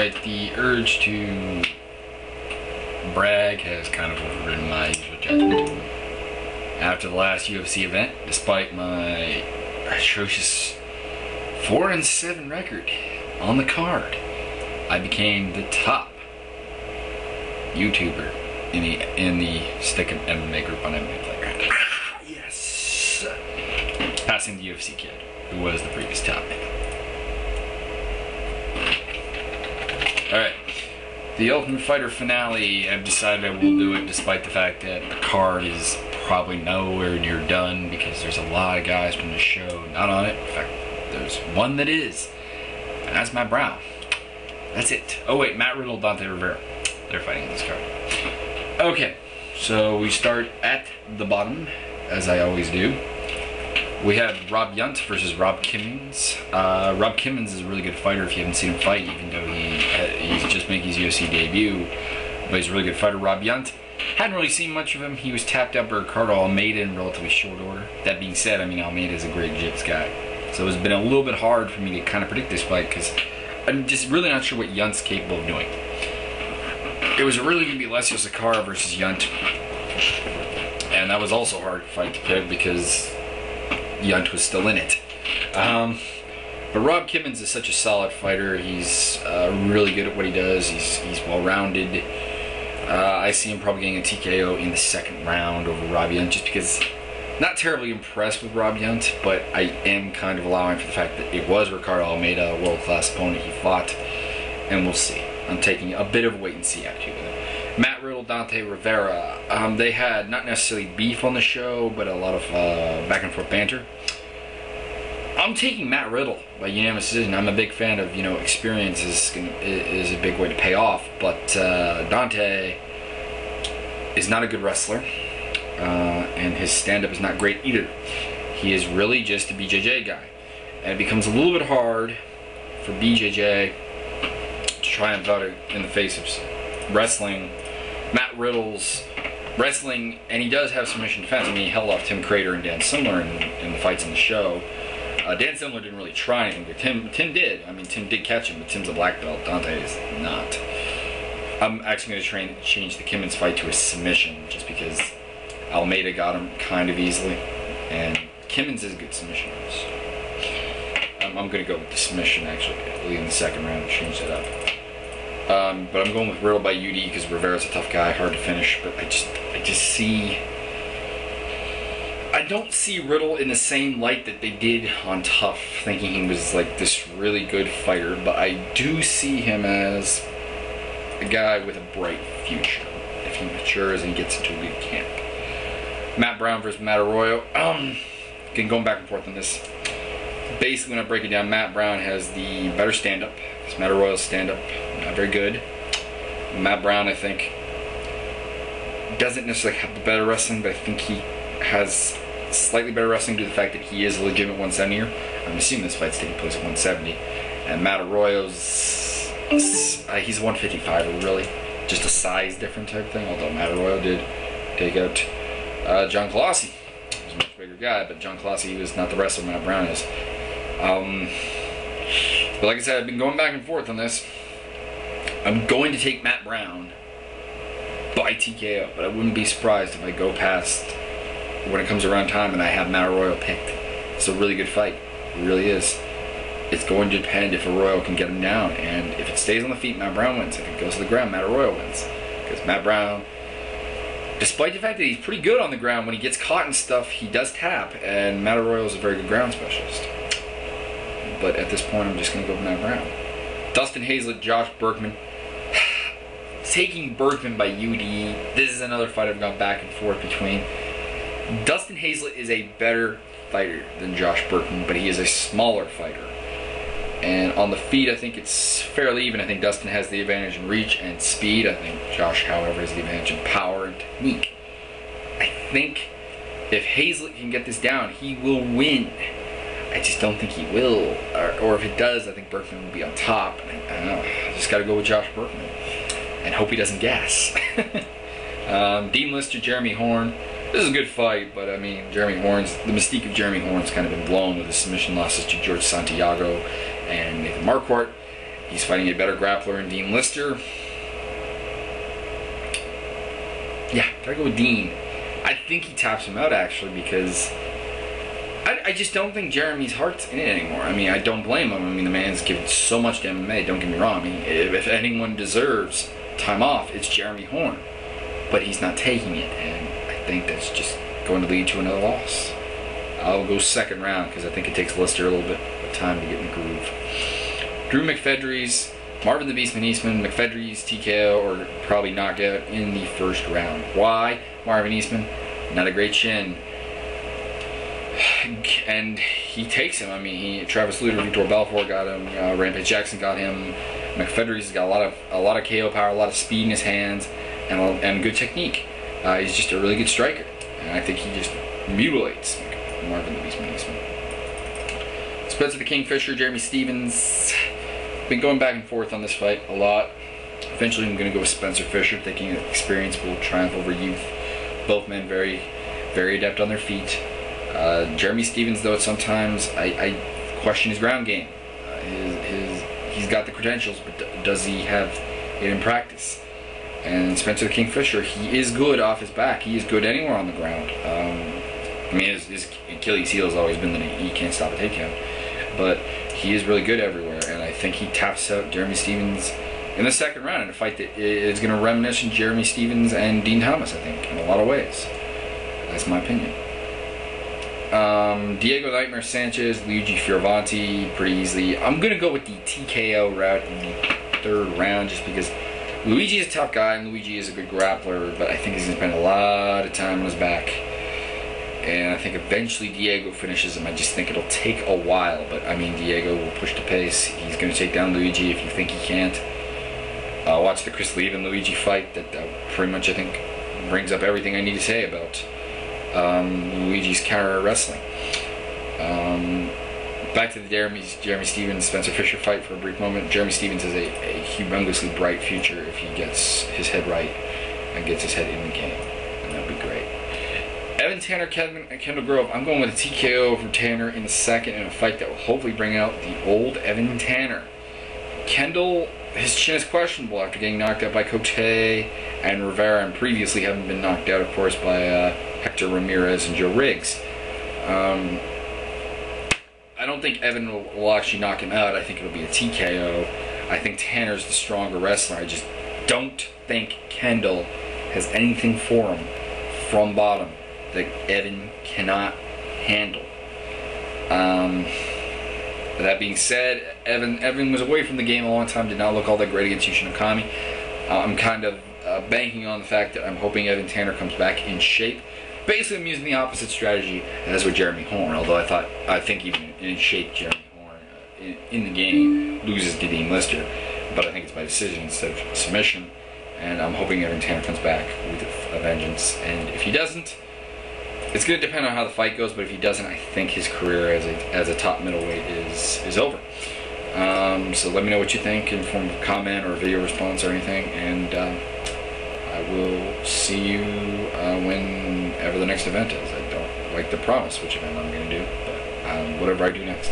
Alright, the urge to brag has kind of overridden my usual judgment. After the last UFC event, despite my atrocious 4-7 record on the card, I became the top YouTuber in the stick and MMA group on MMA Playground. Yes! Passing the UFC kid, who was the previous top man. Alright, the Ultimate Fighter finale, I've decided I will do it despite the fact that the card is probably nowhere near done because there's a lot of guys from the show not on it. In fact, there's one that is, and that's Matt Brown. That's it. Oh wait, Matt Riddle, Dante Rivera. They're fighting this card. Okay, so we start at the bottom, as I always do. We have Rob Yunt versus Rob Kimmins. Rob Kimmins is a really good fighter if you haven't seen him fight, even though he's just making his UFC debut. But he's a really good fighter. Rob Yunt, hadn't really seen much of him. He was tapped out by Ricardo Almeida in relatively short order. That being said, I mean, Almeida is a great jiu-jitsu guy. So it's been a little bit hard for me to kind of predict this fight because I'm just really not sure what Yunt's capable of doing. It was really going to be Alessio Sakara versus Yunt. And that was also a hard fight to pick because Yunt was still in it. But Rob Kimmins is such a solid fighter. He's really good at what he does. He's well-rounded. I see him probably getting a TKO in the second round over Rob Yunt just because not terribly impressed with Rob Yunt, but I am kind of allowing for the fact that it was Ricardo Almeida, a world-class opponent he fought, and we'll see. I'm taking a bit of a wait-and-see attitude with him. Matt Riddle, Dante Rivera. They had not necessarily beef on the show, but a lot of back-and-forth banter. I'm taking Matt Riddle by unanimous decision. I'm a big fan of, experience is a big way to pay off, but Dante is not a good wrestler, and his stand-up is not great either. He is really just a BJJ guy, and it becomes a little bit hard for BJJ to triumph out in the face of wrestling. Matt Riddle's wrestling, and he does have submission defense. I mean, he held off Tim Crater and Dan Simler in the fights in the show. Dan Simler didn't really try anything, but Tim did. I mean, Tim did catch him, but Tim's a black belt. Dante is not. I'm actually going to change the Kimmins fight to a submission, just because Almeida got him kind of easily, and Kimmins is a good submission. So I'm going to go with the submission, actually, in the second round, and change that up. But I'm going with Riddle by UD because Rivera's a tough guy, hard to finish, but I don't see Riddle in the same light that they did on TUF, thinking he was like this really good fighter, but I do see him as a guy with a bright future if he matures and gets into a good camp. Matt Brown versus Matt Arroyo. Again, going back and forth on this. Basically, when I break it down, Matt Brown has the better stand-up. It's Matt Arroyo's stand-up, not very good. Matt Brown, I think, doesn't necessarily have the better wrestling, but I think he has slightly better wrestling due to the fact that he is a legitimate 170er. I'm assuming this fight's taking place at 170. And Matt Arroyo's, he's a 155er, really. Just a size different type thing, although Matt Arroyo did take out John Colossi. He's a much bigger guy, but John Colossi was not the wrestler Matt Brown is. But like I said, I've been going back and forth on this. I'm going to take Matt Brown by TKO, but I wouldn't be surprised if I go past when it comes around time and I have Matt Arroyo picked. It's a really good fight. It really is. It's going to depend if Arroyo can get him down, and if it stays on the feet, Matt Brown wins. If it goes to the ground, Matt Arroyo wins. Because Matt Brown, despite the fact that he's pretty good on the ground, when he gets caught and stuff, he does tap, and Matt Arroyo is a very good ground specialist. But at this point, I'm just going to go with Matt Brown. Dustin Hazlett, Josh Berkman. Taking Berkman by UD. This is another fight I've gone back and forth between. Dustin Hazlett is a better fighter than Josh Berkman, but he is a smaller fighter. And on the feet, I think it's fairly even. I think Dustin has the advantage in reach and speed. I think Josh, however, has the advantage in power and technique. I think if Hazlett can get this down, he will win. I just don't think he will. Or if it does, I think Berkman will be on top. I don't know. I just got to go with Josh Berkman and hope he doesn't gas. Dean Lister, Jeremy Horn. This is a good fight, but I mean, the mystique of Jeremy Horn's kind of been blown with his submission losses to George Santiago and Nathan Marquardt. He's fighting a better grappler in Dean Lister. Yeah, gotta go with Dean. I think he taps him out, actually, because I just don't think Jeremy's heart's in it anymore. I mean, I don't blame him. I mean, the man's given so much to MMA, don't get me wrong. I mean, if anyone deserves time off, it's Jeremy Horn. But he's not taking it, and I think that's just going to lead to another loss. I'll go second round, because I think it takes Lister a little bit of time to get in the groove. Drew McFedries, Marvin the Beastman Eastman, McFedries, TKO, or probably knockout in the first round. Why? Marvin Eastman, not a great chin. And he takes him. I mean, Travis Lutter, Vitor Belfort got him. Rampage Jackson got him. McFedries has got a lot of KO power, a lot of speed in his hands, and good technique. He's just a really good striker, and I think he just mutilates Marvin the Beastman Eastman. Spencer the Kingfisher, Jeremy Stephens. Been going back and forth on this fight a lot. Eventually, I'm going to go with Spencer Fisher, thinking that experience will triumph over youth. Both men very, very adept on their feet. Jeremy Stephens, though, sometimes I question his ground game. He's got the credentials, but does he have it in practice? And Spencer the Kingfisher, he is good off his back. He is good anywhere on the ground. I mean, his Achilles heel has always been that he can't stop a takedown. But he is really good everywhere, and I think he taps out Jeremy Stephens in the second round in a fight that is going to reminisce on Jeremy Stephens and Dean Thomas, I think, in a lot of ways. That's my opinion. Diego Nightmare Sanchez, Luigi Fioravanti, pretty easily. I'm going to go with the TKO route in the third round just because Luigi is a tough guy and Luigi is a good grappler, but I think he's going to spend a lot of time on his back. And I think eventually Diego finishes him. I just think it'll take a while, but I mean, Diego will push the pace. He's going to take down Luigi if you think he can't. Watch the Chris Lee and Luigi fight. That pretty much, I think, brings up everything I need to say about Luigi's counter wrestling. Back to the Jeremy Stephens, Spencer Fisher fight for a brief moment. Jeremy Stephens has a humongously bright future if he gets his head right and gets his head in the game, and that would be great. Evan Tanner, Kendall Grove. I'm going with a TKO for Tanner in the second in a fight that will hopefully bring out the old Evan Tanner. Kendall, his chin is questionable after getting knocked out by Cote and Rivera, and previously having been knocked out, of course, by Hector Ramirez and Joe Riggs. I don't think Evan will actually knock him out. I think it'll be a TKO. I think Tanner's the stronger wrestler. I just don't think Kendall has anything for him from bottom that Evan cannot handle. That being said, Evan was away from the game a long time, did not look all that great against Yushin Okami. I'm kind of banking on the fact that I'm hoping Evan Tanner comes back in shape. Basically, I'm using the opposite strategy as with Jeremy Horn, although I think even in shape, Jeremy Horn in the game loses to Dean Lister, but I think it's by decision instead of submission, and I'm hoping Evan Tanner comes back with a vengeance, and if he doesn't, it's going to depend on how the fight goes, but if he doesn't, I think his career as a top middleweight is over. So let me know what you think in form of comment or video response or anything, and I will see you whenever the next event is. I don't like to promise which event I'm going to do, but whatever I do next.